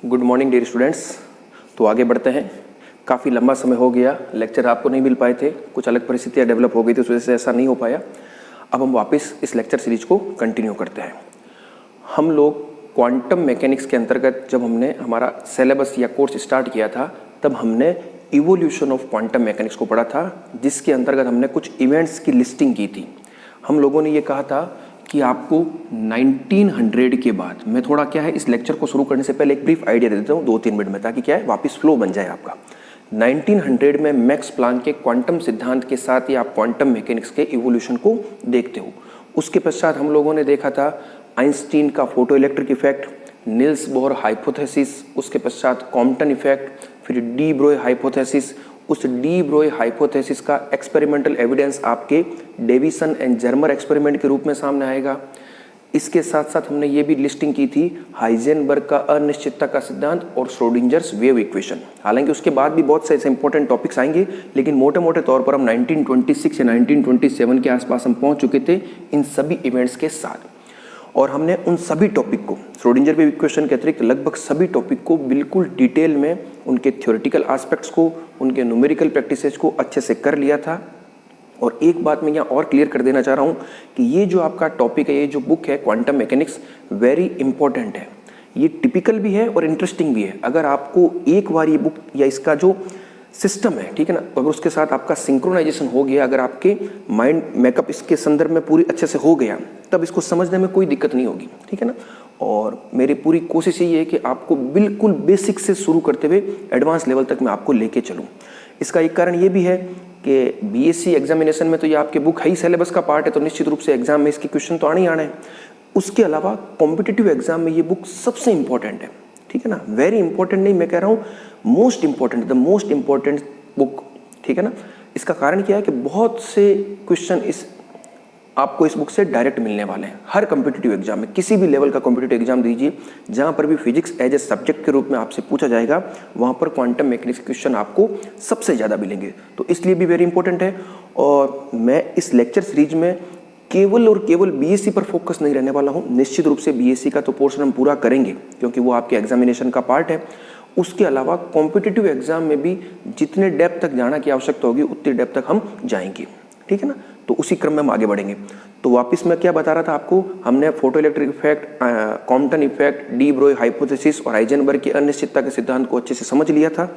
Good morning dear students. तो आगे बढ़ते हैं। काफ़ी लंबा समय हो गया, लेक्चर आपको नहीं मिल पाए थे, कुछ अलग परिस्थितियाँ डेवलप हो गई थी, उस वजह से ऐसा नहीं हो पाया। अब हम वापस इस लेक्चर सीरीज को कंटिन्यू करते हैं। हम लोग क्वांटम मैकेनिक्स के अंतर्गत जब हमने हमारा सिलेबस या कोर्स स्टार्ट किया था, तब हमने इवोल्यूशन ऑफ क्वांटम मैकेनिक्स को पढ़ा था, जिसके अंतर्गत हमने कुछ इवेंट्स की लिस्टिंग की थी। हम लोगों ने ये कहा था कि आपको 1900 के बाद, मैं थोड़ा क्या है इस लेक्चर को शुरू करने से पहले एक ब्रीफ आइडिया दे देता हूँ 2-3 मिनट में, ताकि क्या है वापस फ्लो बन जाए आपका। 1900 में मैक्स प्लांक के क्वांटम सिद्धांत के साथ ही आप क्वांटम मैकेनिक्स के इवोल्यूशन को देखते हो। उसके पश्चात हम लोगों ने देखा था आइंस्टीन का photo electric effect, Nils bore hypothesis, उसके पश्चात कॉम्पटन इफेक्ट, फिर डी ब्रोय हाइपोथेसिस। उस डी ब्रोय हाइपोथेसिस का एक्सपेरिमेंटल एविडेंस आपके डेविसन एंड जर्मर एक्सपेरिमेंट के रूप में सामने आएगा। इसके साथ साथ हमने ये भी लिस्टिंग की थी हाइजेनबर्ग का अनिश्चितता का सिद्धांत और श्रोडिंजर्स वेव इक्वेशन। हालांकि उसके बाद भी बहुत से ऐसे इंपॉर्टेंट टॉपिक्स आएंगे, लेकिन मोटे मोटे तौर पर हम 1926 या 1927 के आसपास हम पहुंच चुके थे इन सभी इवेंट्स के साथ। और हमने उन सभी टॉपिक को, श्रोडिंजर वेव इक्वेशन के अतिरिक्त लगभग सभी टॉपिक को बिल्कुल डिटेल में, उनके थ्योरेटिकल एस्पेक्ट्स को, उनके न्यूमेरिकल प्रैक्टिसेस को अच्छे से कर लिया था। और एक बात मैं यहाँ और क्लियर कर देना चाह रहा हूँ कि ये जो आपका टॉपिक है, ये जो बुक है क्वांटम मैकेनिक्स, वेरी इंपॉर्टेंट है। ये टिपिकल भी है और इंटरेस्टिंग भी है। अगर आपको एक बार ये बुक या इसका जो सिस्टम है, ठीक है ना, अगर उसके साथ आपका सिंक्रोनाइजेशन हो गया, अगर आपके माइंड मेकअप इसके संदर्भ में पूरी अच्छे से हो गया, तब इसको समझने में कोई दिक्कत नहीं होगी, ठीक है ना। और मेरी पूरी कोशिश यही है कि आपको बिल्कुल बेसिक से शुरू करते हुए एडवांस लेवल तक मैं आपको लेके चलूँ। इसका एक कारण ये भी है कि बीएससी एग्जामिनेशन में तो ये आपके बुक है ही सिलेबस का पार्ट है, तो निश्चित रूप से एग्जाम में इसके क्वेश्चन तो आने ही आने हैं। उसके अलावा कॉम्पिटिटिव एग्जाम में ये बुक सबसे इंपॉर्टेंट है, ठीक है ना। वेरी इंपॉर्टेंट नहीं, मैं कह रहा हूँ most important, the most important book, ठीक है ना। इसका कारण क्या है कि बहुत से क्वेश्चन आपको इस बुक से डायरेक्ट मिलने वाले हैं। हर कॉम्पिटिटिव एग्जाम में, किसी भी लेवल का कॉम्पिटिटिव एग्जाम दीजिए, जहां पर भी फिजिक्स एज ए सब्जेक्ट के रूप में आपसे पूछा जाएगा, वहां पर क्वांटम मैकेनिक्स क्वेश्चन आपको सबसे ज़्यादा मिलेंगे। तो इसलिए भी वेरी इंपॉर्टेंट है। और मैं इस लेक्चर सीरीज में केवल और केवल बीएससी पर फोकस नहीं रहने वाला हूँ। निश्चित रूप से बीएससी का तो पोर्शन हम पूरा करेंगे, क्योंकि वो आपके एग्जामिनेशन का पार्ट है। उसके अलावा कॉम्पिटिटिव एग्जाम में भी जितने डेप्थ तक जाना की आवश्यकता होगी, उतनी डेप्थ तक हम जाएंगे, ठीक है ना। तो उसी क्रम में हम आगे बढ़ेंगे। तो वापस मैं क्या बता रहा था आपको, हमने photo electric effect, Compton effect, de Broglie hypothesis और हाइजेनबर्ग की अनिश्चितता के सिद्धांत को अच्छे से समझ लिया था।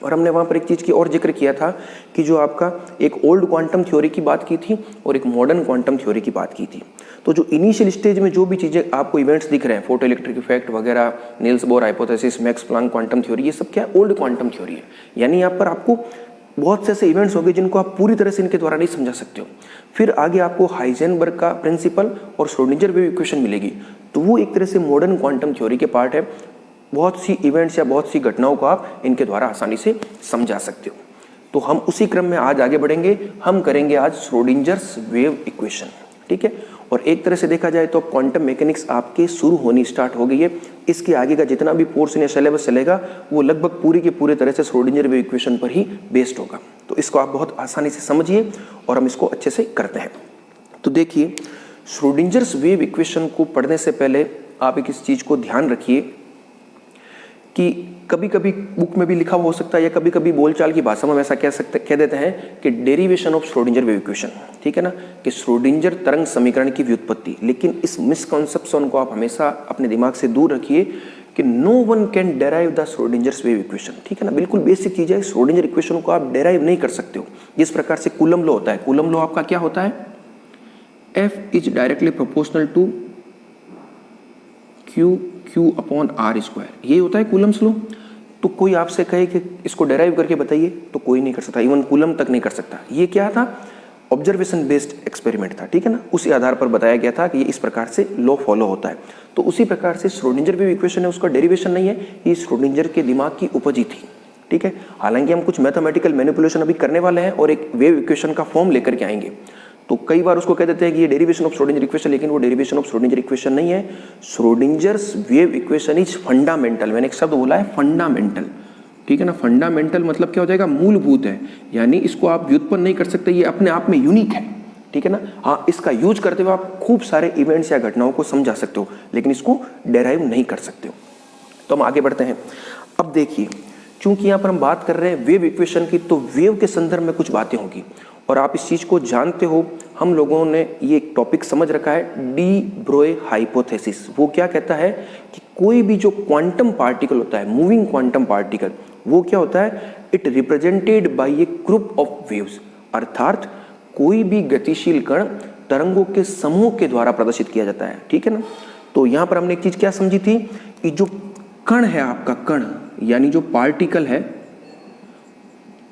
और हमने वहाँ पर एक चीज़ की और जिक्र किया था कि जो आपका एक ओल्ड क्वांटम थ्योरी की बात की थी और एक मॉडर्न क्वांटम थ्योरी की बात की थी। तो जो इनिशियल स्टेज में जो भी चीज़ें आपको इवेंट्स दिख रहे हैं, फोटो इलेक्ट्रिक इफेक्ट वगैरह, Nils bore hypothesis, max Planck quantum theory, ये सब क्या है, ओल्ड क्वांटम थ्योरी है। यानी यहाँ पर आपको बहुत से ऐसे इवेंट्स हो गए जिनको आप पूरी तरह से इनके द्वारा नहीं समझा सकते हो। फिर आगे आपको हाइजेनबर्ग का प्रिंसिपल और श्रोडिंजर वेव इक्वेशन मिलेगी, तो वो एक तरह से मॉडर्न क्वांटम थ्योरी के पार्ट है। बहुत सी इवेंट्स या बहुत सी घटनाओं को आप इनके द्वारा आसानी से समझा सकते हो। तो हम उसी क्रम में आज आगे बढ़ेंगे। हम करेंगे आज श्रोडिंजर्स वेव इक्वेशन, ठीक है। और एक तरह से देखा जाए तो क्वांटम मैकेनिक्स आपके शुरू होनी स्टार्ट हो गई है। इसके आगे का जितना भी पोर्शन या सिलेबस चलेगा, वो लगभग पूरी की पूरी तरह से श्रोडिंजर वेव इक्वेशन पर ही बेस्ड होगा। तो इसको आप बहुत आसानी से समझिए और हम इसको अच्छे से करते हैं। तो देखिए, श्रोडिंजर्स वेव इक्वेशन को पढ़ने से पहले आप एक इस चीज़ को ध्यान रखिए कि कभी कभी बुक में भी लिखा हो सकता है, या कभी कभी बोलचाल की भाषा में हम ऐसा कह देते हैं कि derivation of Schrödinger wave equation, ठीक है ना, कि श्रोडिंजर तरंग समीकरण की व्युत्पत्ति। लेकिन इस मिसकॉन्सेप्शन को आप हमेशा अपने दिमाग से दूर रखिए कि no one can derive the Schrodinger's wave equation, ठीक है ना। बिल्कुल बेसिक चीज़ है, श्रोडिंजर इक्वेशन को आप डेराइव नहीं कर सकते हो। जिस प्रकार से कूलम लॉ होता है, कूलम लॉ आपका क्या होता है, F इज directly proportional to Q upon R square, ये होता है कूलम्स लॉ। तो कोई आपसे कहे कि इसको डेराइव करके बताइए, तो कोई नहीं कर सकता, इवन कूलम तक नहीं कर सकता। ये क्या था, ऑब्जर्वेशन बेस्ड एक्सपेरिमेंट था, ठीक है ना। उसी आधार पर बताया गया था कि ये इस प्रकार से लॉ फॉलो होता है। तो उसी प्रकार से श्रोडिंजर वेव इक्वेशन है, उसका डेरिवेशन नहीं है, ये श्रोडिंजर के दिमाग की उपजी थी, ठीक है। हालांकि हम कुछ मैथमेटिकल मैनिपुलेशन अभी करने वाले हैं और एक वेव इक्वेशन का फॉर्म लेकर के आएंगे। तो कई बार उसको कह देते हैं कि ये डेरिवेशन ऑफ श्रोडिंजर इक्वेशन, लेकिन वो डेरिवेशन ऑफ श्रोडिंजर इक्वेशन नहीं है। श्रोडिंजर्स वेव इक्वेशन इज फंडामेंटल। मैंने एक शब्द बोला है फंडामेंटल, ठीक है ना। फंडामेंटल मतलब क्या हो जाएगा, मूलभूत है, यानी इसको आप व्युत्पन्न नहीं कर सकते, ये अपने आप में यूनिक है, ठीक है ना। हाँ, इसका यूज करते हुए आप खूब सारे इवेंट्स या घटनाओं को समझा सकते हो, लेकिन इसको डेराइव नहीं कर सकते हो। तो हम आगे बढ़ते हैं। अब देखिए, चूंकि यहाँ पर हम बात कर रहे हैं वेव इक्वेशन की, तो वेव के संदर्भ में कुछ बातें होंगी और आप इस चीज़ को जानते हो। हम लोगों ने ये एक टॉपिक समझ रखा है, डी ब्रोए हाइपोथेसिस। वो क्या कहता है कि कोई भी जो क्वांटम पार्टिकल होता है, मूविंग क्वांटम पार्टिकल, वो क्या होता है, it represented by A group of waves, अर्थात कोई भी गतिशील कण तरंगों के समूह के द्वारा प्रदर्शित किया जाता है। ठीक है ना। तो यहाँ पर हमने एक चीज क्या समझी थी कि जो कण है, आपका कण यानी जो पार्टिकल है,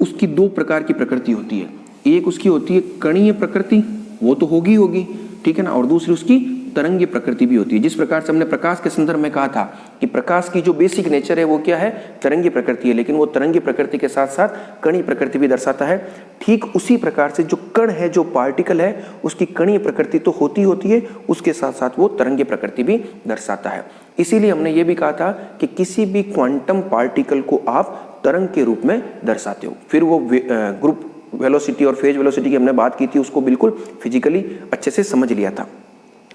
उसकी दो प्रकार की प्रकृति होती है। एक उसकी होती है कणीय प्रकृति, वो तो होगी, ठीक है ना, और दूसरी उसकी तरंगीय प्रकृति भी होती है। जिस प्रकार से हमने प्रकाश के संदर्भ में कहा था कि प्रकाश की जो बेसिक नेचर है वो क्या है, तरंगीय प्रकृति है, लेकिन वो तरंगीय प्रकृति के साथ साथ कणीय प्रकृति भी दर्शाता है। ठीक उसी प्रकार से जो कण है, जो पार्टिकल है, उसकी कणीय प्रकृति तो होती है, उसके साथ साथ वो तरंगीय प्रकृति भी दर्शाता है। इसीलिए हमने ये भी कहा था कि किसी भी क्वांटम पार्टिकल को आप तरंग के रूप में दर्शाते हो। फिर वो ग्रुप वेलोसिटी और फेज वेलोसिटी की हमने बात की थी, उसको बिल्कुल फिजिकली अच्छे से समझ लिया था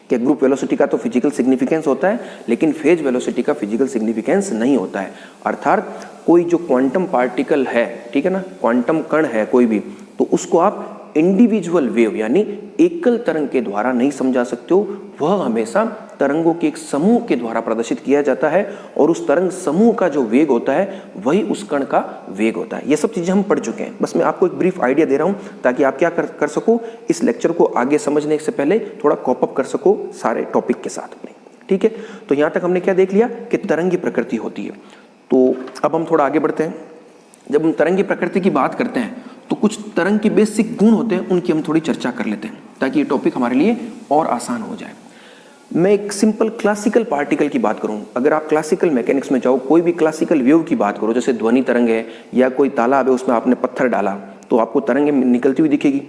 कि ग्रुप वेलोसिटी का तो फिजिकल सिग्निफिकेंस होता है, लेकिन फेज वेलोसिटी का फिजिकल सिग्निफिकेंस नहीं होता है। अर्थात कोई जो क्वांटम पार्टिकल है, ठीक है ना, क्वांटम कण है कोई भी, तो उसको आप इंडिविजुअल वेव यानी एकल तरंग के द्वारा नहीं समझा सकते हो। वह हमेशा तरंगों के एक समूह के द्वारा प्रदर्शित किया जाता है और उस तरंग समूह का जो वेग होता है वही उस कण का वेग होता है। ये सब चीजें हम पढ़ चुके हैं, बस मैं आपको एक ब्रीफ आइडिया दे रहा हूं ताकि आप क्या कर सको, इस लेक्चर को आगे समझने से पहले थोड़ा कॉपअप कर सको सारे टॉपिक के साथ में। ठीक है, तो यहां तक हमने क्या देख लिया कि तरंगी प्रकृति होती है। तो अब हम थोड़ा आगे बढ़ते हैं। जब हम तरंगी प्रकृति की बात करते हैं तो कुछ तरंग के बेसिक गुण होते हैं, उनकी हम थोड़ी चर्चा कर लेते हैं ताकि ये टॉपिक हमारे लिए और आसान हो जाए। मैं एक सिंपल क्लासिकल पार्टिकल की बात करूं, अगर आप क्लासिकल मैकेनिक्स में जाओ, कोई भी क्लासिकल वेव की बात करो, जैसे ध्वनि तरंग है या कोई तालाब है उसमें आपने पत्थर डाला तो आपको तरंगे निकलती हुई दिखेगी।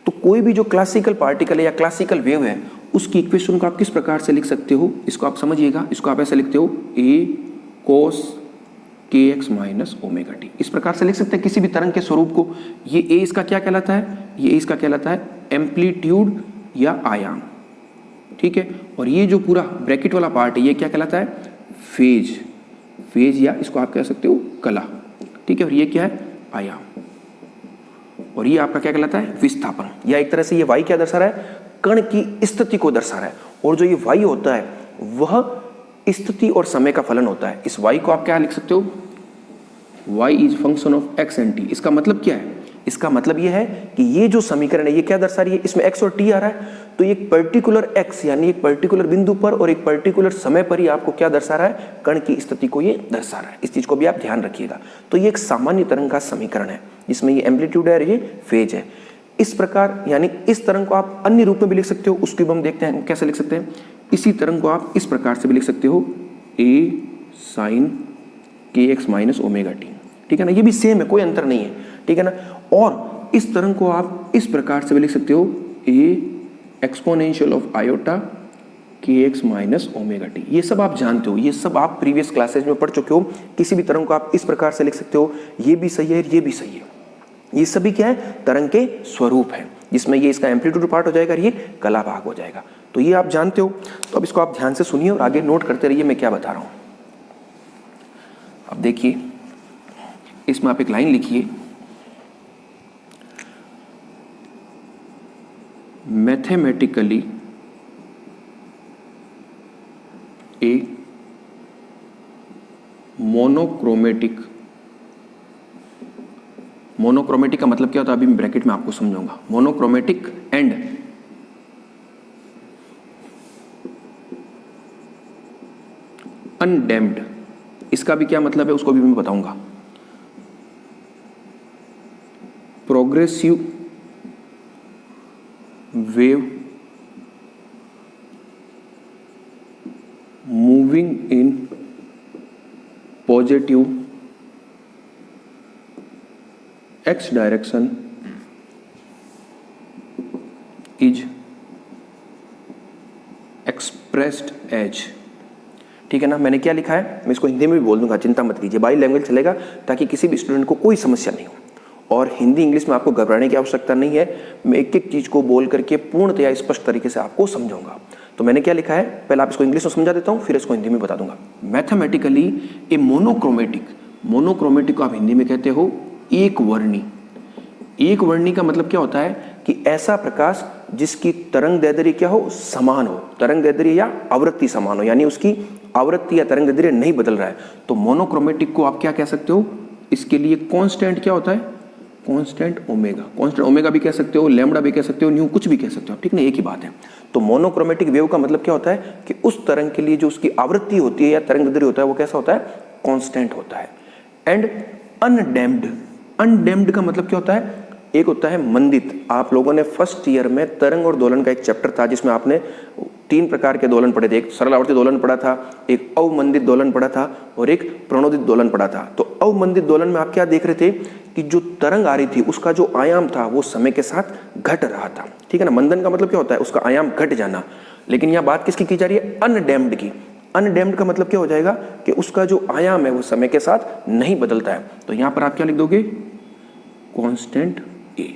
तो कोई भी जो क्लासिकल पार्टिकल है या क्लासिकल वेव है, उसकी इक्वेशन को आप किस प्रकार से लिख सकते हो, इसको आप समझिएगा। इसको आप ऐसे लिखते हो, ए cos kx minus omega T, इस प्रकार से लिख सकते हैं किसी भी तरंग के स्वरूप को। ये ए इसका क्या कहलाता है, ये ए इसका कहलाता है एम्पलीट्यूड या आयाम, ठीक है। और ये जो पूरा ब्रैकेट वाला पार्ट है ये क्या कहलाता है, फेज या इसको आप कह सकते हो कला, ठीक है। और ये क्या है, आयाम, और ये आपका क्या कहलाता है, विस्थापन। या एक तरह से ये वाई क्या दर्शा रहा है, कण की स्थिति को दर्शा रहा है। और जो ये वाई होता है वह स्थिति और समय का फलन होता है। इस y को आप क्या लिख सकते हो, y is function of x and t। इसका मतलब क्या है, इसका मतलब ये है कि ये जो समीकरण है ये क्या दर्शा रही है, इसमें x और t आ रहा है, तो एक पर्टिकुलर x यानी एक पर्टिकुलर बिंदु पर और एक पर्टिकुलर समय पर ही आपको क्या दर्शा रहा है, कण की स्थिति को ये दर्शा रहा है। इस चीज को भी आप ध्यान रखिएगा। तो ये एक सामान्य तरंग का समीकरण है जिसमें ये एम्पलीट्यूड है और ये फेज है। इस प्रकार यानी इस तरंग को आप अन्य रूप में भी लिख सकते हो, उसको भी हम देखते हैं कैसे लिख सकते हैं। इसी तरंग को आप इस प्रकार से भी लिख सकते हो, a sin kx minus omega t, ठीक है ना, ये भी सेम है, कोई अंतर नहीं है, ठीक है ना। और इस तरंग को आप इस प्रकार से भी लिख सकते हो, a exponential of iota kx minus omega T. ये सब आप जानते हो, ये सब आप प्रीवियस क्लासेज में पढ़ चुके हो। किसी भी तरंग को आप इस प्रकार से लिख सकते हो, ये भी सही है, ये भी सही है। ये सभी क्या है, तरंग के स्वरूप है, जिसमें ये इसका एम्पलीट्यूड पार्ट हो जाएगा और ये कला भाग हो जाएगा। तो ये आप जानते हो। तो अब इसको आप ध्यान से सुनिए और आगे नोट करते रहिए मैं क्या बता रहा हूं। अब देखिए, इसमें आप एक लाइन लिखिए, मैथमेटिकली ए मोनोक्रोमेटिक। मोनोक्रोमेटिक का मतलब क्या होता है अभी मैं ब्रैकेट में आपको समझाऊंगा। मोनोक्रोमेटिक एंड अनडैम्प्ड, इसका भी क्या मतलब है उसको भी मैं बताऊंगा। Progressive wave moving in positive x direction is expressed as, ठीक है ना। मैंने क्या लिखा है, मैं इसको हिंदी में भी बोल दूंगा, चिंता मत कीजिए, बाई लैंग्वेज चलेगा ताकि किसी भी स्टूडेंट को कोई समस्या नहीं हो। और हिंदी इंग्लिश में आपको घबराने की आवश्यकता नहीं है, मैं एक एक चीज को बोल करके पूर्णतया स्पष्ट तरीके से आपको समझाऊंगा। तो मैंने क्या लिखा है, पहले आप इसको इंग्लिश में समझा देता हूँ, फिर इसको हिंदी में बता दूंगा। मैथमेटिकली ए मोनोक्रोमेटिक, मोनोक्रोमेटिक को आप हिंदी में कहते हो एक वर्णी। एक वर्णी का मतलब क्या होता है कि ऐसा प्रकाश जिसकी तरंग दैर्ध्य क्या हो, समान हो, तरंग दैर्ध्य या आवृत्ति समान हो, यानी उसकी आवृत्ति या तरंग दैर्ध्य नहीं बदल रहा है। तो मोनोक्रोमेटिक को आप क्या कह सकते हो, इसके लिए कांस्टेंट क्या होता है, कांस्टेंट ओमेगा। कांस्टेंट ओमेगा भी कह सकते हो, लैम्बडा भी कह सकते हो, न्यू कुछ भी कह सकते हो, ठीक ना, एक ही बात है। तो मोनोक्रोमेटिक वेव का मतलब क्या होता है कि उस तरंग के लिए जो उसकी आवृत्ति होती है या तरंग दैर्ध्य होता है वो कैसा होता है, कांस्टेंट होता है। एंड अनडैम्प्ड, अनडैम्प्ड का मतलब क्या होता है, एक होता है मंदित। आप लोगों ने फर्स्ट ईयर में तरंग और दोलन का एक चैप्टर था जिसमें आपने 3 प्रकार के दोलन पढ़े थे, एक सरल आवर्ती दोलन पढ़ा था, एक अवमंदित दोलन पढ़ा था और एक प्रणोदित दोलन पढ़ा था। तो अवमंदित दोलन में आप क्या देख रहे थे कि जो तरंग आ रही थी उसका जो आयाम था वो समय के साथ घट रहा था, ठीक है ना। मंदन का मतलब क्या होता है, उसका आयाम घट जाना। लेकिन यहाँ बात किसकी की जा रही है, अनडैम्प्ड की। अनडैम्प्ड का मतलब क्या हो जाएगा कि उसका जो आयाम है वो समय के साथ नहीं बदलता है। तो यहाँ पर आप क्या लिख दोगे, कांस्टेंट ए।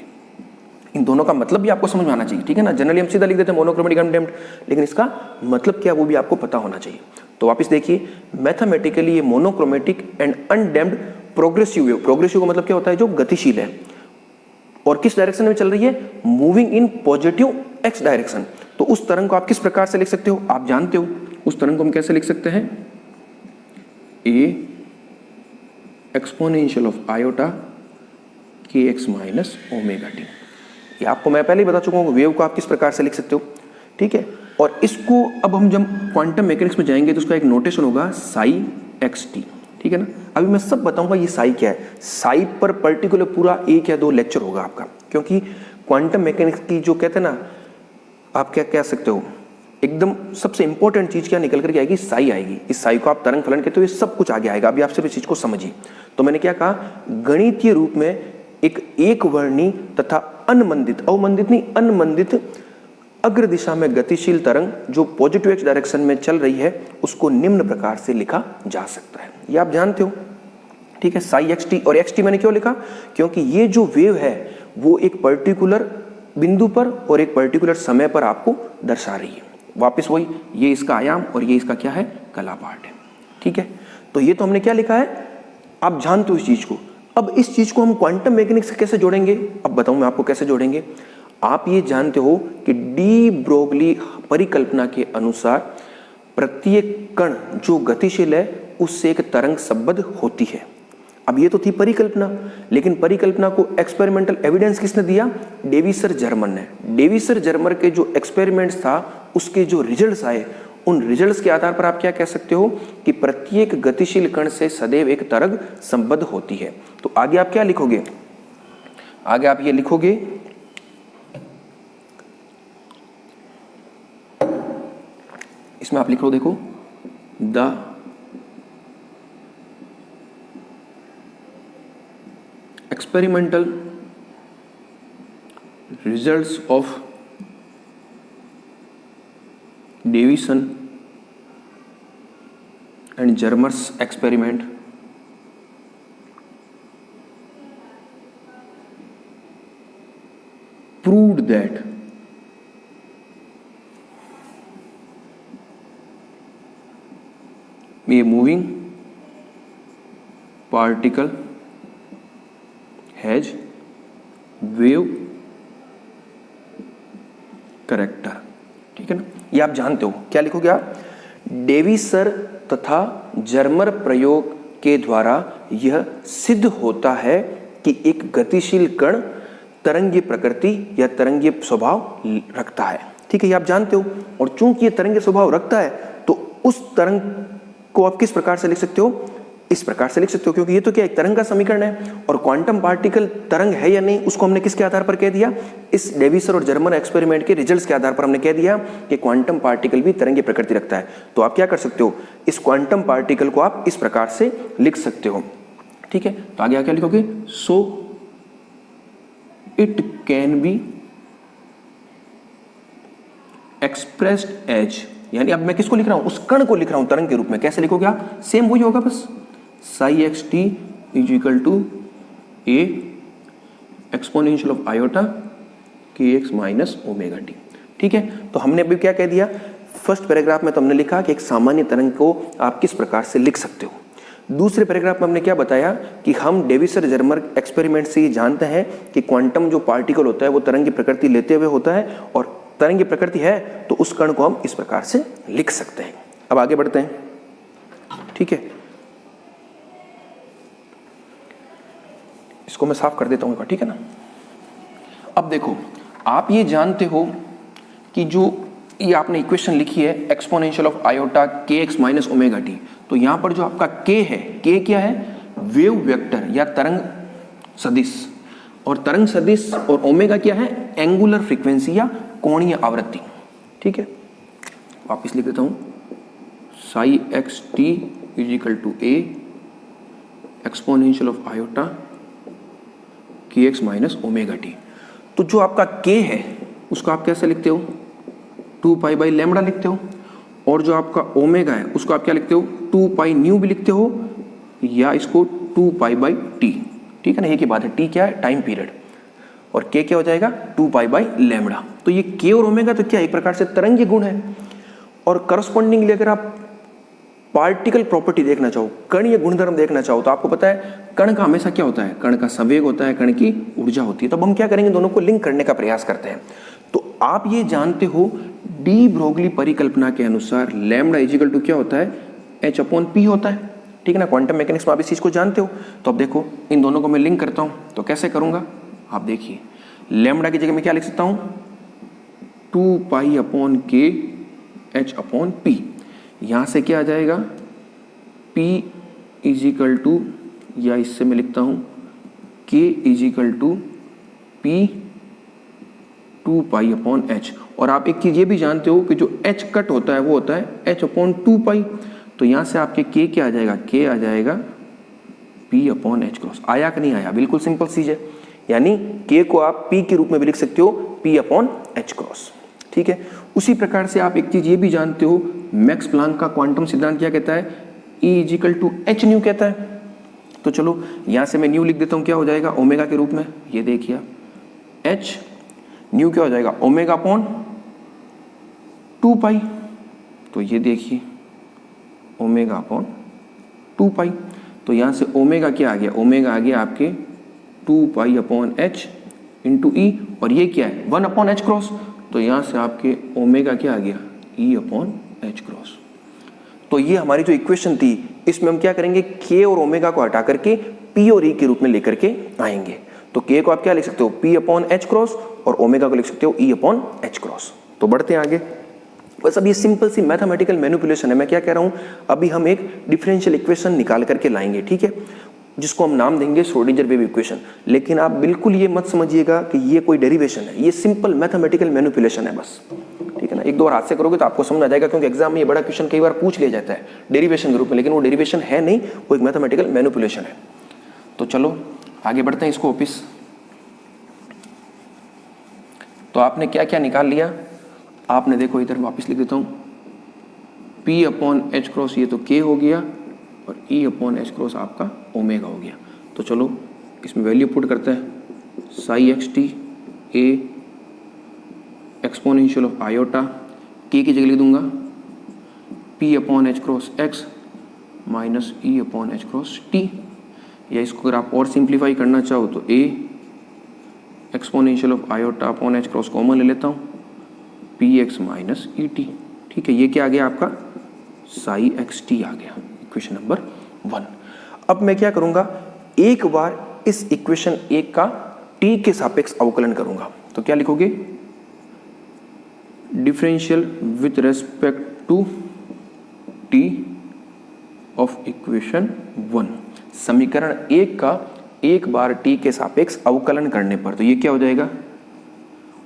इन दोनों का मतलब भी आपको समझ में आना चाहिए, ठीक है ना। जनरली हम सीधा लिख देते हैं मोनोक्रोमेटिक अनडैम्प्ड, लेकिन इसका मतलब क्या वो भी आपको पता होना चाहिए। तो वापस देखिए, मैथमेटिकली ये monochromatic and undamped progressive wave. Progressive का मतलब क्या होता है, जो गतिशील है और किस डायरेक्शन में चल रही है, moving in positive x direction. तो उस तरंग को आप किस प्रकार से लिख सकते हो, आप जानते हो उस तरंग को हम कैसे लिख सकते हैं, ए exponential of iota k x minus omega T. ये आपको मैं पहले ही बता चुका हूँ वेव को आप किस प्रकार से लिख सकते हो, ठीक है। और इसको अब हम जब क्वांटम मैकेनिक्स में जाएंगे तो उसका एक नोटेशन होगा साई एक्स टी, ठीक है ना। अभी मैं सब बताऊंगा ये साई क्या है। साई पर पर्टिकुलर पूरा 1 या 2 लेक्चर होगा आपका, क्योंकि क्वांटम मैकेनिक्स की जो कहते हैं ना, आप क्या कह सकते हो, एकदम सबसे इंपॉर्टेंट चीज क्या निकल करके आएगी, साई आएगी। इस साई को आप तरंग फलन कहते हो, ये सब कुछ आगे आएगा। अभी आप सिर्फ इस चीज को समझिए। तो मैंने क्या कहा, गणितीय रूप में एक वर्णी तथा अनमंदित, अवमंदित नहीं अनमंदित अग्र दिशा में गतिशील तरंग जो पॉजिटिव एक्स डायरेक्शन में चल रही है उसको निम्न प्रकार से लिखा जा सकता है। ये आप जानते हो, ठीक है। साई एक्स टी, और एक्स टी मैंने क्यों लिखा, क्योंकि ये जो वेव है वो एक पर्टिकुलर बिंदु पर और एक पर्टिकुलर समय पर आपको दर्शा रही है। वापिस वही, ये इसका आयाम और ये इसका क्या है, कला पार्ट है, ठीक है। तो ये तो हमने क्या लिखा है, आप जानते हो इस चीज को। अब इस चीज को हम क्वांटम मैकेनिक्स से कैसे जोड़ेंगे, अब बताऊं मैं आपको कैसे जोड़ेंगे। आप ये जानते हो कि डी ब्रोगली परिकल्पना के अनुसार प्रत्येक कण जो गतिशील है उससे एक तरंग संबद्ध होती है। अब ये तो थी परिकल्पना, लेकिन परिकल्पना को एक्सपेरिमेंटल एविडेंस किसने दिया, डेविसर जर्मन ने। डेविसर जर्मन के जो एक्सपेरिमेंट्स था उसके जो रिजल्ट्स आए, उन रिजल्ट्स के आधार पर आप क्या कह सकते हो कि प्रत्येक गतिशील कण से सदैव एक तरंग संबद्ध होती है। तो आगे आप क्या लिखोगे, आगे आप ये लिखोगे, इसमें आप लिख लो, देखो, the experimental results of Davison and Germer's experiment proved that a moving particle has wave character, ठीक है ना। ये आप जानते हो, क्या लिखोगे आप, डेविसर तथा जर्मर प्रयोग के द्वारा यह सिद्ध होता है कि एक गतिशील कण तरंगीय प्रकृति या तरंगीय स्वभाव रखता है, ठीक है। ये आप जानते हो। और चूंकि ये तरंगीय स्वभाव रखता है तो उस तरंग को आप किस प्रकार से लिख सकते हो, इस प्रकार से लिख सकते हो, क्योंकि ये तो क्या एक तरंग का समीकरण है। और क्वांटम पार्टिकल तरंग है या नहीं उसको हमने किसके आधार पर कह दिया, इस डेविसर और जर्मर एक्सपेरिमेंट के रिजल्ट्स के आधार पर हमने कह दिया कि क्वांटम पार्टिकल भी तरंगीय प्रकृति रखता है। तो आप क्या कर सकते हो, इस क्वांटम पार्टिकल को आप इस प्रकार से लिख सकते हो, ठीक है। तो आगे क्या लिखोगे, so it can be expressed as, यानी अब मैं किसको लिख रहा हूं, उस कण को लिख रहा हूं तरंग के रूप में। कैसे लिखोगे आप, सेम वही होगा, बस psi x t is equal to A exponential of iota k x minus omega t, ठीक है। तो हमने अभी क्या कह दिया, फर्स्ट पैराग्राफ में तो हमने लिखा कि एक सामान्य तरंग को आप किस प्रकार से लिख सकते हो। दूसरे पैराग्राफ में हमने क्या बताया कि हम डेविसर जर्मर एक्सपेरिमेंट से ये जानते हैं कि क्वांटम जो पार्टिकल होता है वो तरंग की प्रकृति लेते हुए होता है, और तरंग की प्रकृति है तो उस कण को हम इस प्रकार से लिख सकते हैं। अब आगे बढ़ते हैं, ठीक है। इसको मैं साफ कर देता हूँ, ठीक है ना। अब देखो, आप ये जानते हो कि जो ये आपने इक्वेशन लिखी है exponential of iota kx minus omega t, तो यहां पर जो आपका k है, k क्या है? वेव वेक्टर या तरंग सदिश, और तरंग सदिश और ओमेगा क्या है? एंगुलर फ्रीक्वेंसी या कोणीय आवृत्ति, ठीक है। वापिस लिख देता हूं, psi x t is equal to A exponential of iota kx minus omega t. तो जो आपका k है उसको आप कैसे लिखते हो? 2 पाई बाई लैम्बडा लिखते हो, और जो आपका ओमेगा है उसको आप क्या लिखते हो? 2 पाई न्यू भी लिखते हो, या इसको 2 पाई बाई टी, ठीक है ना। ये की बात है, टी क्या है? टाइम पीरियड, और के क्या हो जाएगा? 2 पाई बाई लैम्बडा। तो ये के और ओमेगा तो क्या एक प्रकार से तरंग गुण है, और करस्पॉन्डिंगली अगर आप पार्टिकल प्रॉपर्टी देखना चाहो, कणीय गुणधर्म देखना चाहो, तो आपको पता है कण का हमेशा क्या होता है? कण का संवेग होता है, कण की ऊर्जा होती है। तो अब हम क्या करेंगे? दोनों को लिंक करने का प्रयास करते हैं। तो आप ये जानते हो डी ब्रोगली परिकल्पना के अनुसार लैम्बडा इजिकल टू क्या होता है? एच अपॉन पी होता है, ठीक है ना। क्वांटम मैकेनिक्स में आप इस चीज को जानते हो। तो अब देखो, इन दोनों को मैं लिंक करता हूं, तो कैसे करूंगा आप देखिए। लैम्बडा की जगह मैं क्या लिख सकता हूं? 2 पाई अपॉन के एच अपॉन पी। यहां से क्या आ जाएगा? P इजिकल टू, या इससे मैं लिखता हूं K is equal to P 2 pi upon h. और आप एक चीज ये भी जानते हो कि जो H कट होता है वो होता है H अपॉन 2 पाई। तो यहां से आपके K क्या आ जाएगा? K आ जाएगा P अपॉन एच क्रॉस। आया कि नहीं आया? बिल्कुल सिंपल चीज है, यानी K को आप P के रूप में भी लिख सकते हो, P अपॉन एच क्रॉस, ठीक है। उसी प्रकार से आप एक चीज ये भी जानते हो, मैक्स प्लांक का क्वांटम सिद्धांत क्या कहता है? E is equal to h nu कहता है। तो चलो यहां से मैं न्यू लिख देता हूं, क्या हो जाएगा? ओमेगा के रूप में। ये देखिए एच न्यू क्या हो जाएगा? ओमेगा अपॉन 2 पाई। तो ये देखिए ओमेगा अपॉन 2 पाई। तो यहां से ओमेगा क्या आ गया? ओमेगा आ गया आपके 2 पाई अपॉन एच इंटू ई, और ये क्या है? 1 अपॉन एच क्रॉस। तो यहां से आपके ओमेगा क्या आ गया? ई अपॉन एच क्रॉस। तो ये हमारी जो इक्वेशन थी, इसमें हम क्या करेंगे? के और ओमेगा को हटा करके पी और ई के रूप में लेकर के आएंगे। तो के को आप क्या लिख सकते हो? पी अपॉन एच क्रॉस, और ओमेगा को लिख सकते हो ई अपॉन एच क्रॉस। तो बढ़ते हैं आगे। बस अब ये सिंपल सी मैथमेटिकल मैनिपुलेशन है। मैं क्या कह रहा हूं, अभी हम एक डिफरेंशियल इक्वेशन निकाल करके लाएंगे, ठीक है, जिसको हम नाम देंगे श्रोडिंगर वेव इक्वेशन। लेकिन आप बिल्कुल ये मत समझिएगा कि ये कोई डेरिवेशन है, ये सिंपल मैथमेटिकल मैनिपुलेशन है बस, ठीक है ना। एक दो बार हाथ से करोगे तो आपको समझ आ जाएगा, क्योंकि एग्जाम में ये बड़ा क्वेश्चन कई बार पूछ लिया जाता है डेरिवेशन के रूप में, लेकिन वो डेरिवेशन है नहीं, वो एक मैथमेटिकल मैनिपुलेशन है। तो चलो आगे बढ़ते हैं इसको ऑफिस। तो आपने क्या क्या निकाल लिया? आपने देखो इधर वापस लिख देता हूं, P अपॉन एच क्रॉस ये तो K हो गया, और E अपॉन एच क्रॉस आपका ओमेगा हो गया। तो चलो इसमें वैल्यू पुट करते हैं, Sai x T A exponential of iota, K की जगह लिख दूंगा P upon h cross x minus E upon h cross T, या इसको अगर आप और सिंप्लीफाई करना चाहो तो A exponential of iota upon h cross common ले लेता हूँ, P x minus E T, ठीक है। ये क्या आ गया आपका? साई एक्स टी आ गया, इक्वेशन नंबर 1। अब मैं क्या करूंगा, एक बार इस इक्वेशन 1 का टी के सापेक्ष अवकलन करूंगा। तो क्या लिखोगे? Differential with respect to t of equation 1, समीकरण 1 का एक बार टी के सापेक्ष अवकलन करने पर। तो ये क्या हो जाएगा?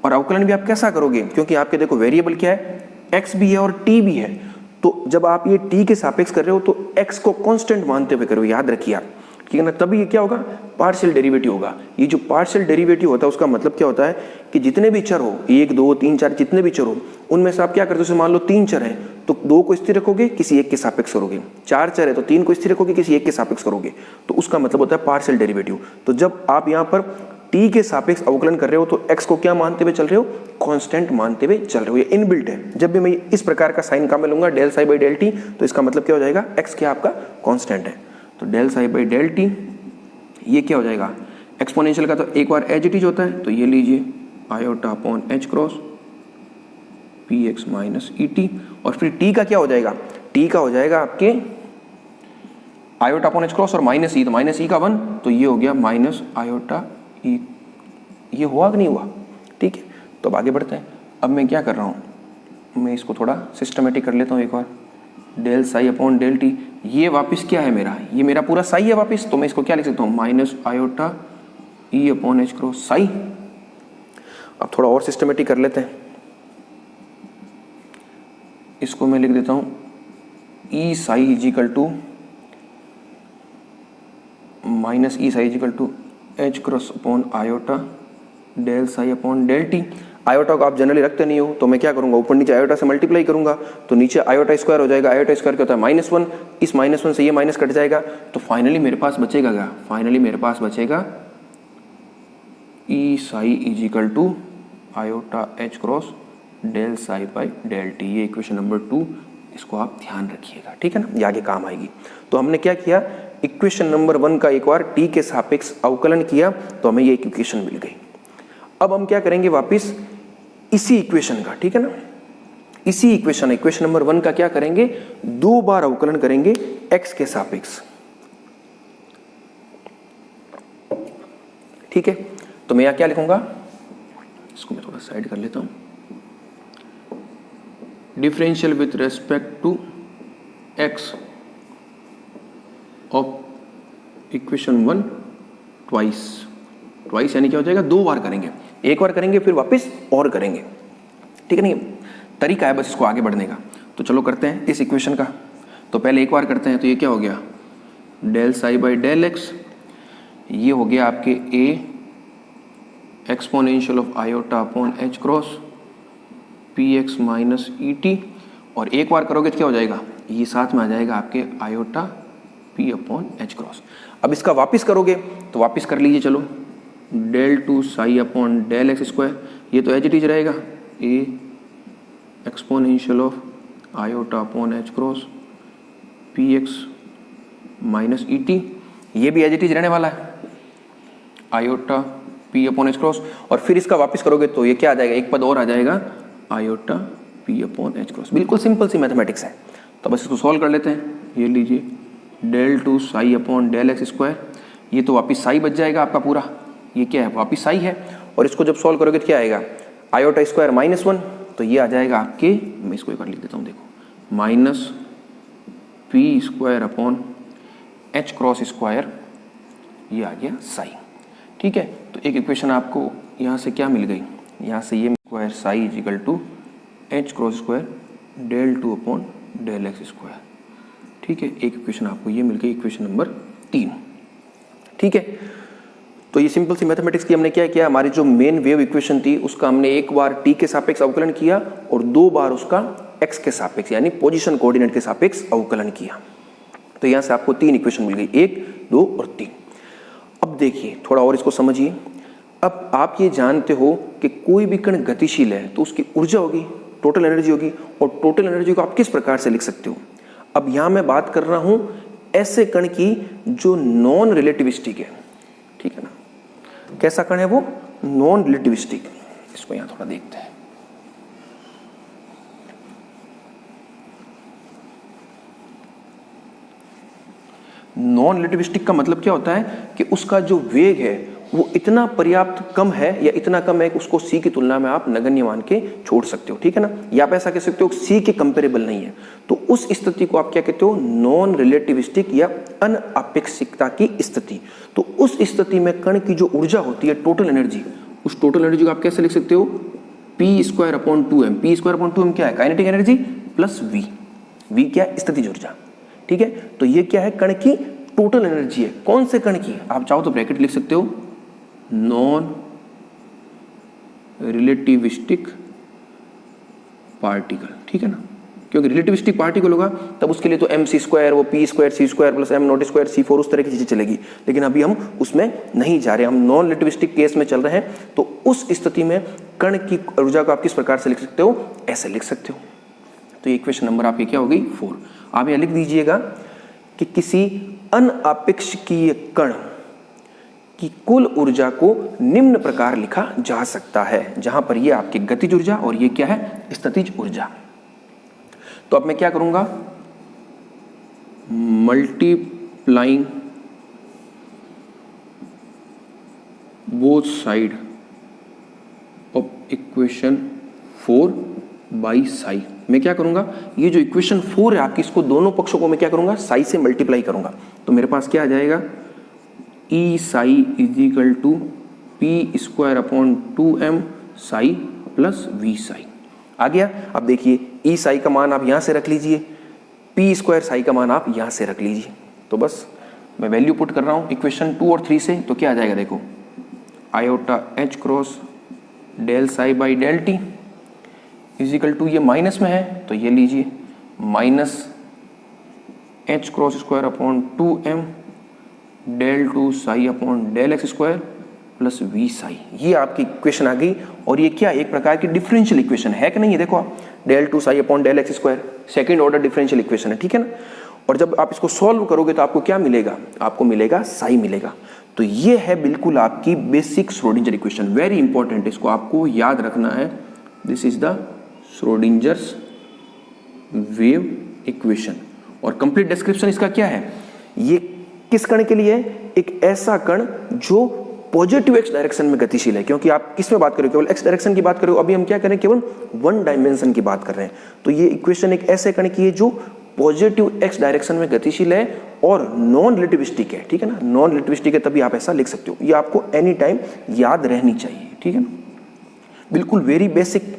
और अवकलन भी आप कैसा करोगे, क्योंकि आपके देखो वेरिएबल क्या है? x भी है और t भी है। तो जब आप ये t के सापेक्ष कर रहे हो तो x को कांस्टेंट मानते हुए करो, याद रखिए आप, ठीक है ना। तभी ये क्या होगा? पार्शियल डेरिवेटिव होगा। ये जो पार्शियल डेरिवेटिव होता है उसका मतलब क्या होता है कि जितने भी चर हो, 1 2 3 4 जितने भी चर हो, उनमें से आप क्या करते हो? जैसे मान लो 3 चर हैं तो 2 को स्थिर रखोगे, किसी एक के सापेक्ष करोगे। 4 चर है तो 3 को स्थिर रखोगे, किसी एक के सापेक्ष करोगे। तो उसका मतलब होता है पार्शियल डेरिवेटिव। तो जब आप यहाँ पर टी के सापेक्ष अवकलन कर रहे हो तो एक्स को क्या मानते हुए चल रहे हो, कांस्टेंट मानते हुए चल रहे हो, ये इनबिल्ट है। जब भी मैं इस प्रकार का साइन काम में लूंगा del psi by del t, तो इसका मतलब क्या हो जाएगा, एक्स क्या आपका कांस्टेंट है। तो del psi by del T ये क्या हो जाएगा, एक्सपोनेंशियल का तो एक बार एज इट इज होता है, तो ये लीजिए iota upon h cross p x minus E t, और फिर टी का क्या हो जाएगा, टी का हो जाएगा आपके आयोटा अपॉन एच क्रॉस और माइनस ई, तो माइनस ई का 1, तो ये हो गया माइनस आयोटा ई। ये हुआ कि नहीं हुआ, ठीक है। तो अब आगे बढ़ते हैं। अब मैं क्या कर रहा हूँ, मैं इसको थोड़ा सिस्टमेटिक कर लेता हूँ एक बार। Del psi upon del T, ये वापस क्या है मेरा, ये मेरा पूरा साई है वापस, तो मैं इसको क्या लिख सकता हूँ, माइनस आयोटा ई अपॉन एच क्रॉस साई। अब थोड़ा और सिस्टमेटिक कर लेते हैं, इसको मैं लिख देता हूँ E psi is equal to minus E psi is equal to H cross upon iota del psi upon del T. Iota को आप जनरली रखते नहीं हो, तो मैं क्या करूंगा, ऊपर नीचे आयोटा से मल्टीप्लाई करूंगा, तो नीचे आयोटा स्क्वायर हो जाएगा। आयोटा स्क्वायर क्या होता है, -1, इस -1 से ये माइनस कट जाएगा, तो फाइनली मेरे पास बचेगा क्या, फाइनली मेरे पास बचेगा E psi is equal to iota H cross del psi by del T. ये इक्वेशन नंबर 2, इसको आप ध्यान रखिएगा, ठीक है ना, ये आगे काम आएगी। तो हमने क्या किया, इक्वेशन नंबर 1 का एक बार टी के सापेक्ष अवकलन किया, तो हमें ये इक्वेशन मिल गई। अब हम क्या करेंगे, वापस इसी इक्वेशन का, ठीक है ना, इसी इक्वेशन नंबर 1 का क्या करेंगे, 2 बार अवकलन करेंगे एक्स के सापेक्ष, ठीक है। तो मैं यहां क्या लिखूंगा, इसको मैं थोड़ा साइड कर लेता हूं, differential with respect to x of equation 1 twice यानी क्या हो जाएगा, 2 बार करेंगे, एक बार करेंगे फिर वापस और करेंगे, ठीक है। नहीं तरीका है बस इसको आगे बढ़ने का। तो चलो करते हैं इस इक्वेशन का। तो पहले एक बार करते हैं, तो ये क्या हो गया, del psi by del x, ये हो गया आपके A exponential of iota upon h cross p x minus E t, और एक बार करोगे तो क्या हो जाएगा, ये साथ में आ जाएगा आपके iota p upon h cross. अब इसका वापस करोगे तो वापस कर लीजिए, चलो del two psi upon del x square, ये तो एज इट इज रहेगा, A exponential of iota upon h cross p x minus E t, ये भी एज इट इज रहने वाला है, iota p upon h cross, और फिर इसका वापस करोगे तो ये क्या आ जाएगा, एक पद और आ जाएगा, iota p upon h cross. बिल्कुल सिंपल सी मैथमेटिक्स है। तो बस इसको सॉल्व कर लेते हैं। ये लीजिए del two psi upon del x square, ये तो वापिस साई बच जाएगा आपका पूरा, ये क्या है वापिस साई है, और इसको जब सॉल्व करोगे तो क्या आएगा, आयोटा स्क्वायर -1, तो ये आ जाएगा आपके, मैं इसको एक बार लिख देता हूँ, देखो minus P square upon h cross square, ये आ गया साई, ठीक है। तो एक इक्वेशन आपको यहाँ से क्या मिल गई, यहाँ से ये square psi is equal to H cross square del two upon del x square, ठीक है। एक इक्वेशन आपको ये मिल गई, इक्वेशन नंबर 3, ठीक है। तो ये सिंपल सी मैथमेटिक्स की हमने क्या किया, हमारी जो मेन वेव इक्वेशन थी उसका हमने एक बार टी के सापेक्ष अवकलन किया और 2 बार उसका एक्स के सापेक्ष यानी पोजीशन कोऑर्डिनेट के सापेक्ष अवकलन किया। तो यहाँ से आपको 3 इक्वेशन मिल गई, 1, 2 और 3। अब देखिए थोड़ा और इसको समझिए। अब आप ये जानते हो कि कोई भी कण गतिशील है तो उसकी ऊर्जा होगी, टोटल एनर्जी होगी, और टोटल एनर्जी को आप किस प्रकार से लिख सकते हो। अब यहाँ मैं बात कर रहा हूँ ऐसे कण की जो नॉन रिलेटिविस्टिक है, ठीक है ना। कैसा कण है वो, नॉन रिलेटिविस्टिक। इसको यहाँ थोड़ा देखते हैं। नॉन रिलेटिविस्टिक का मतलब क्या होता है कि उसका जो वेग है वो इतना पर्याप्त कम है या इतना कम है कि उसको सी की तुलना में आप नगण्य मान के छोड़ सकते हो, ठीक है ना। या आप ऐसा कह सकते हो सी के कंपेरेबल नहीं है, तो उस स्थिति को आप क्या कहते हो, नॉन रिलेटिविस्टिक या अनआपेक्षिकता की स्थिति। तो उस स्थिति में कण की जो ऊर्जा होती है टोटल एनर्जी, उस टोटल एनर्जी को आप कैसे लिख सकते हो, P square upon 2m। P square upon 2m क्या है, काइनेटिक एनर्जी प्लस वी क्या है, स्थितिज ऊर्जा, ठीक है। तो ये क्या है, कण की टोटल एनर्जी है। कौन से कण की, आप चाहो तो ब्रैकेट लिख सकते हो, नॉन रिलेटिविस्टिक पार्टिकल, ठीक है ना। क्योंकि रिलेटिविस्टिक पार्टिकल होगा तब उसके लिए तो mc², वो p² c² plus m0² c4 उस तरह की चीजें चलेगी, लेकिन अभी हम उसमें नहीं जा रहे, हम नॉन रिलेटिविस्टिक केस में चल रहे हैं। तो उस स्थिति में कण की ऊर्जा को आप किस प्रकार से लिख सकते हो, ऐसे लिख सकते हो। तो ये इक्वेशन नंबर आपकी क्या हो गई 4। आप यहाँ लिख दीजिएगा कि किसी अनआपेक्षिकीय कण की कुल ऊर्जा को निम्न प्रकार लिखा जा सकता है, जहां पर ये आपकी गतिज ऊर्जा और ये क्या है, स्थितिज ऊर्जा। तो अब मैं क्या करूंगा, multiplying both side of equation 4 by Sai. मैं क्या करूंगा, ये जो इक्वेशन 4 है आपकी, इसको दोनों पक्षों को मैं क्या करूंगा, साई से मल्टीप्लाई करूंगा। तो मेरे पास क्या आ जाएगा, E psi is equal to p² upon 2m psi plus v psi. आ गया। अब देखिए ई साई का मान आप यहां से रख लीजिए, p² साई का मान आप यहां से रख लीजिए। तो बस मैं वैल्यू पुट कर रहा हूं इक्वेशन 2 और 3 से, तो क्या आ जाएगा देखो, iota h cross del psi by del t is equal to, ये माइनस में है तो ये लीजिए minus h cross square upon 2m del 2 psi upon del x square plus v psi. ये आपकी इक्वेशन आ गई। और ये क्या, एक प्रकार की डिफरेंशियल इक्वेशन है कि नहीं है, देखो आप, del 2 psi upon del x square second order differential equation है, ठीक है ना। और जब आप इसको सॉल्व करोगे तो आपको क्या मिलेगा, आपको मिलेगा साई मिलेगा। तो ये है बिल्कुल आपकी basic Schrodinger equation, very important, इसको आपको याद रखना है। This is the Schrodinger's wave equation. और कंप्लीट डिस्क्रिप्शन इसका क्या है, ये किस कण के लिए है, एक ऐसा कण जो पॉजिटिव एक्स डायरेक्शन में गतिशील है। क्योंकि आप किस में बात करो, केवल एक्स डायरेक्शन की बात करो, अभी हम क्या करें, केवल वन डायमेंशन की बात कर रहे हैं। तो ये इक्वेशन एक ऐसे कण की है जो पॉजिटिव एक्स डायरेक्शन में गतिशील है और नॉन रिलेटिविस्टिक है, ठीक है ना। नॉन रिलेटिविस्टिक है तभी आप ऐसा लिख सकते हो, ये आपको एनी टाइम याद रहनी चाहिए, ठीक है ना। बिल्कुल वेरी बेसिक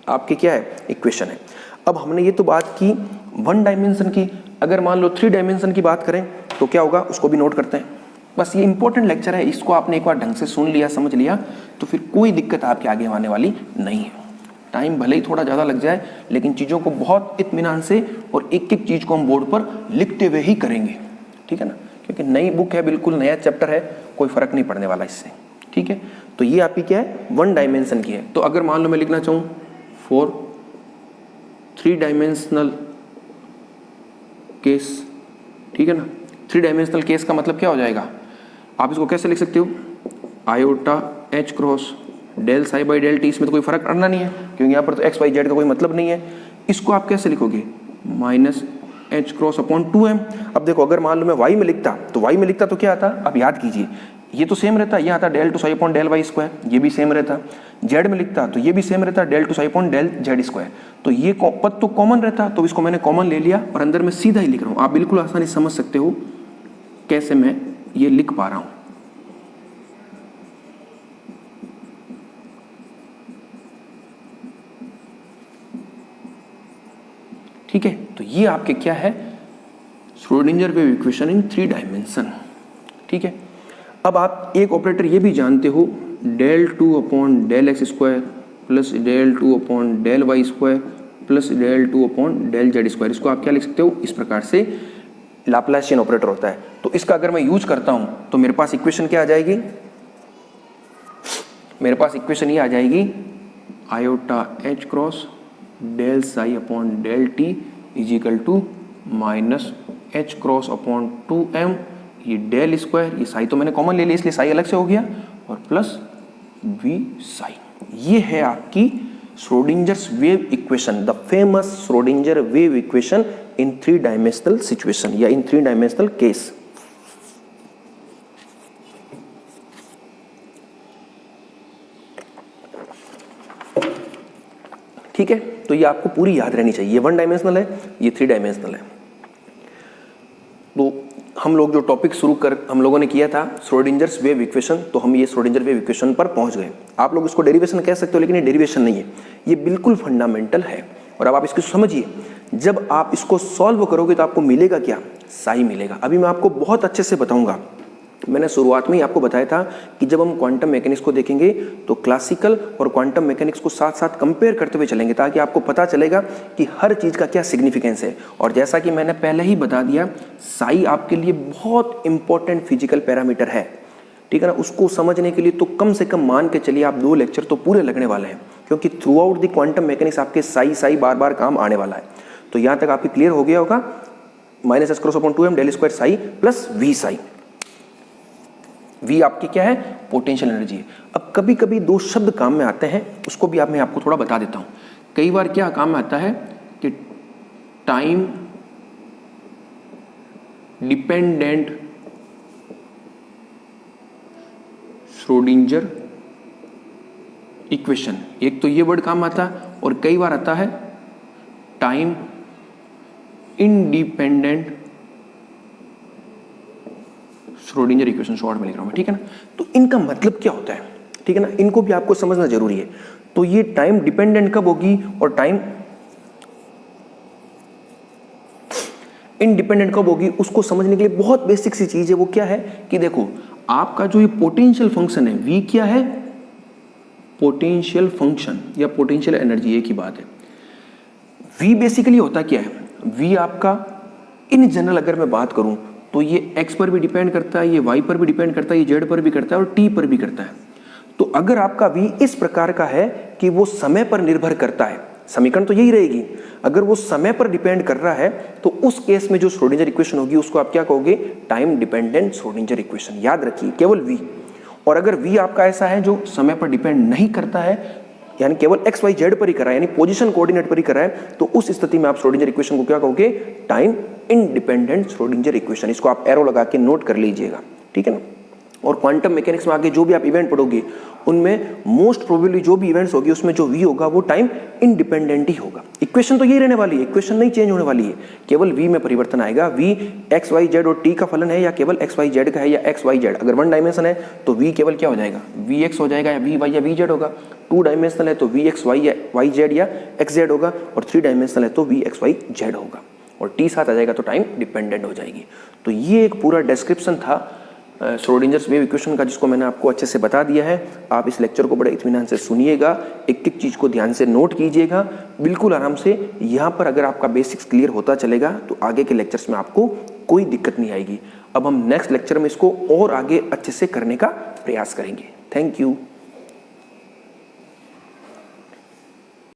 आपके क्या है, इक्वेशन है। अब हमने ये तो बात की वन डायमेंशन की, अगर मान लो 3 डायमेंशन की बात करें तो क्या होगा, उसको भी नोट करते हैं। बस ये इंपॉर्टेंट लेक्चर है, इसको आपने एक बार ढंग से सुन लिया, समझ लिया, तो फिर कोई दिक्कत आपके आगे आने वाली नहीं है। टाइम भले ही थोड़ा ज़्यादा लग जाए, लेकिन चीज़ों को बहुत इत्मीनान से और एक एक चीज़ को हम बोर्ड पर लिखते हुए ही करेंगे, ठीक है ना। क्योंकि नई बुक है, बिल्कुल नया चैप्टर है, कोई फर्क नहीं पड़ने वाला इससे, ठीक है। तो ये आपकी क्या है, वन डायमेंशन की है। तो अगर मान लो मैं लिखना चाहूँ फॉर 3 डायमेंशनल केस, ठीक है ना। 3 डायमेंशनल केस का मतलब क्या हो जाएगा, आप इसको कैसे लिख सकते हो, iota h cross del psi by del t, इसमें तो कोई फर्क पड़ना नहीं है क्योंकि यहाँ पर तो x y z का कोई मतलब नहीं है। इसको आप कैसे लिखोगे, minus h cross upon 2m। अब देखो अगर मान लो मैं y में लिखता तो y में लिखता तो क्या आता, आप याद कीजिए, ये तो सेम रहता, ये आता del 2 psi upon del y square, ये भी सेम रहता। z में लिखता तो ये भी सेम रहता, del 2 psi upon del z square. तो ये पद तो कॉमन रहता, तो इसको मैंने कॉमन ले लिया और अंदर में सीधा ही लिख रहा हूँ। आप बिल्कुल आसानी समझ सकते हो कैसे मैं ये लिख पा रहा हूँ। ठीक है, तो ये आपके क्या है, Schrodinger wave equation in 3 dimension, ठीक है। अब आप एक ऑपरेटर ये भी जानते हो, del 2 upon del x square plus del 2 upon del y square plus del 2 upon del z square. इसको आप क्या लिख सकते हो, इस प्रकार से लाप्लासियन ऑपरेटर होता है। तो इसका अगर मैं यूज करता हूं तो मेरे पास इक्वेशन क्या आ जाएगी, मेरे पास इक्वेशन ये आ जाएगी, iota H cross del psi upon del t is equal to minus h cross upon 2m, ये डेल स्क्वायर, ये साई तो मैंने कॉमन ले लिया इसलिए साई अलग से हो गया, और प्लस v साई। ये है आपकी Schrodinger's wave equation, the famous Schrodinger wave equation in 3 dimensional situation या इन 3 डायमेंशनल केस। ठीक है, तो ये आपको पूरी याद रहनी चाहिए। ये 1 डायमेंशनल है, ये 3 डायमेंशनल है। तो हम लोग जो टॉपिक शुरू कर हम लोगों ने किया था श्रोडिंजर्स वेव इक्वेशन, तो हम ये श्रोडिंगर वेव इक्वेशन पर पहुंच गए। आप लोग इसको डेरिवेशन कह सकते हो, लेकिन ये डेरिवेशन नहीं है, ये बिल्कुल फंडामेंटल है। और अब आप इसको समझिए, जब आप इसको सॉल्व करोगे तो आपको मिलेगा क्या, साई मिलेगा। अभी मैं आपको बहुत अच्छे से बताऊंगा मैंने शुरुआत में ही आपको बताया था कि जब हम क्वांटम मैकेनिक्स को देखेंगे तो क्लासिकल और क्वांटम मैकेनिक्स को साथ साथ कंपेयर करते हुए चलेंगे, ताकि आपको पता चलेगा कि हर चीज़ का क्या सिग्निफिकेंस है। और जैसा कि मैंने पहले ही बता दिया, साई आपके लिए बहुत इंपॉर्टेंट फिजिकल पैरामीटर है, ठीक है ना। उसको समझने के लिए तो कम से कम मान के चलिए आप 2 लेक्चर तो पूरे लगने वाले हैं, क्योंकि through out the quantum mechanics आपके साई बार बार काम आने वाला है। तो यहाँ तक आपकी क्लियर हो गया होगा, -s×2m del square psi plus V psi. V आपकी क्या है, पोटेंशियल एनर्जी है। अब कभी कभी 2 शब्द काम में आते हैं, उसको भी मैं आपको थोड़ा बता देता हूं। कई बार क्या काम में आता है कि टाइम डिपेंडेंट श्रोडिंगर इक्वेशन, एक तो ये वर्ड काम आता है, और कई बार आता है time independent Schrodinger equation, short में लिख रहा हूं मैं, ठीक है ना। तो इनका मतलब क्या होता है, ठीक है ना, इनको भी आपको समझना जरूरी है। तो ये टाइम डिपेंडेंट कब होगी और टाइम इंडिपेंडेंट कब होगी, उसको समझने के लिए बहुत बेसिक सी चीज है। वो क्या है कि देखो, आपका जो ये पोटेंशियल फंक्शन है, वी क्या है, पोटेंशियल फंक्शन या पोटेंशियल एनर्जी, एक ही बात है। वी बेसिकली होता क्या है, वी आपका इन जनरल अगर मैं बात करूं तो ये x पर भी डिपेंड करता है, ये y पर भी डिपेंड करता है, ये z पर भी करता है और t पर भी करता है। तो अगर आपका v इस प्रकार का है कि वो समय पर निर्भर करता है, समीकरण तो यही रहेगी। अगर वो समय पर डिपेंड कर रहा है तो उस केस में जो श्रोडिंगर इक्वेशन होगी उसको आप क्या कहोगे, टाइम डिपेंडेंट श्रोडिंगर इक्वेशन। याद रखिए, केवल v। और अगर v आपका ऐसा है जो समय पर डिपेंड नहीं करता है, यानी केवल x y z पर ही कर रहा है, यानी पोजीशन कोऑर्डिनेट पर ही कर रहा है, तो उस स्थिति में आप श्रोडिंगर इक्वेशन को क्या कहोगे, टाइम इंडिपेंडेंट श्रोडिंगर इक्वेशन। इसको आप एरो लगा के नोट कर लीजिएगा, ठीक है ना। और क्वांटम मैकेनिक्स में आगे जो भी आप इवेंट पढ़ोगे उनमें मोस्ट प्रोबेबली जो भी इवेंट्स होगी उसमें जो वी होगा वो टाइम इंडिपेंडेंट ही होगा। इक्वेशन तो यही रहने वाली है, इक्वेशन नहीं चेंज होने वाली है, केवल वी में परिवर्तन आएगा। वी एक्स वाई जेड और टी का फलन है या केवल एक्स वाई जेड का है या एक्स वाई जेड। अगर 1 डायमेंशन है तो वी केवल क्या हो जाएगा, वी एक्स हो जाएगा या वी वाई या वी जेड होगा। 2 डायमेंशनल है तो वी एक्स वाई या वाई जेड या एक्स जेड होगा, और 3 डायमेंशनल है तो वी एक्स वाई जेड होगा, और टी साथ आ जाएगा तो टाइम डिपेंडेंट हो जाएगी। तो ये एक पूरा डिस्क्रिप्शन था श्रोडिंजर्स वेव इक्वेशन का, जिसको मैंने आपको अच्छे से बता दिया है। आप इस लेक्चर को बड़े इत्मीनान से सुनिएगा, एक एक चीज़ को ध्यान से नोट कीजिएगा, बिल्कुल आराम से। यहाँ पर अगर आपका बेसिक्स क्लियर होता चलेगा तो आगे के लेक्चर्स में आपको कोई दिक्कत नहीं आएगी। अब हम नेक्स्ट लेक्चर में इसको और आगे अच्छे से करने का प्रयास करेंगे। Thank you.